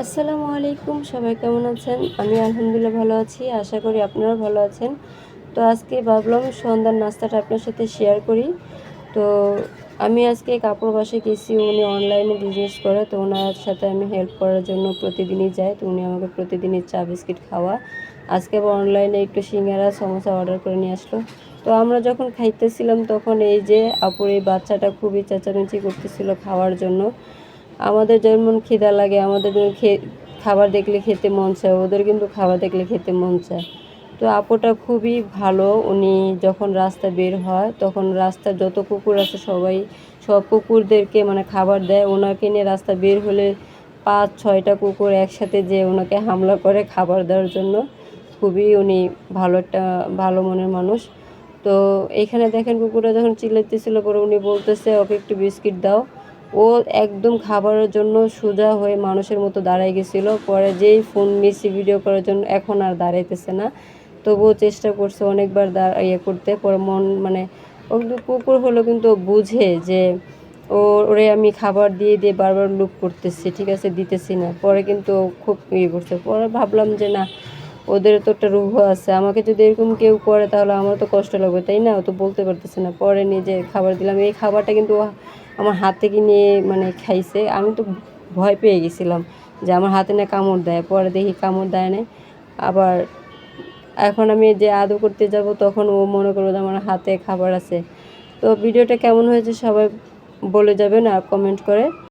আসসালামু আলাইকুম, সবাই কেমন আছেন? আমি আলহামদুলিল্লাহ ভালো আছি। আশা করি আপনারাও ভালো আছেন। তো আজকে ভাবলাম সন্ধ্যার নাস্তাটা আপনার সাথে শেয়ার করি। তো আমি আজকে কাপড় বাসায় গেছি, উনি অনলাইনে বিজনেস করে, তো ওনার সাথে আমি হেল্প করার জন্য প্রতিদিনই যাই। তো উনি আমাকে প্রতিদিনই চা বিস্কিট খাওয়া। আজকে আবার অনলাইনে একটু সিঙ্গারা সমোসা অর্ডার করে নিয়ে আসলো। তো আমরা যখন খাইতেছিলাম তখন এই যে আপুর এই বাচ্চাটা খুবই চেঁচামেচি করতেছিল খাওয়ার জন্য। আমাদের যেমন খিদা লাগে, আমাদের যেমন খাবার দেখলে খেতে মন চায়, ওদের কিন্তু খাবার দেখলে খেতে মন চায়। তো আপুটা খুবই ভালো। উনি যখন রাস্তা বের হয় তখন রাস্তার যত কুকুর আছে সব কুকুরদেরকে মানে খাবার দেয়। ওনাকে নিয়ে রাস্তা বের হলে 5-6টা কুকুর একসাথে যে ওনাকে হামলা করে খাবার দেওয়ার জন্য। খুবই উনি ভালো মনের মানুষ। তো এইখানে দেখেন কুকুরটা যখন চিল্লাইতেছিল, পরে উনি বলতেছে ওকে একটু বিস্কিট দাও। ও একদম খাবারের জন্য সোজা হয়ে মানুষের মতো দাঁড়ায় গেছিল। পরে যেই ফোন নিছি ভিডিও করার জন্য, এখন আর দাঁড়াইতেছে না। তবুও চেষ্টা করছে অনেকবার করতে। পরে মন মানে ও কিন্তু কুকুর হলো, কিন্তু ও বুঝে যে ওরে আমি খাবার দিয়ে দিয়ে বারবার লুপ করতেছি, ঠিক আছে দিতেছি না। পরে কিন্তু ও খুব করছে। পরে ভাবলাম যে না, ওদের তো একটা রুহ আছে, আমাকে যদি এরকম কেউ করে তাহলে আমার তো কষ্ট লাগবে, তাই না? ও তো বলতে পারতেছে না। পরে নিজে খাবার দিলাম। এই খাবারটা কিন্তু আমার হাত থেকে নিয়ে মানে খাইছে। আমি তো ভয় পেয়ে গেছিলাম যে আমার হাতে না কামড় দেয়। পরে দেখি কামড় দেয় না। আবার এখন আমি যে আদর করতে যাব তখন ও মনে করবে যে আমার হাতে খাবার আছে। তো ভিডিওটা কেমন হয়েছে সবাই বলে যাবেন আর কমেন্ট করে।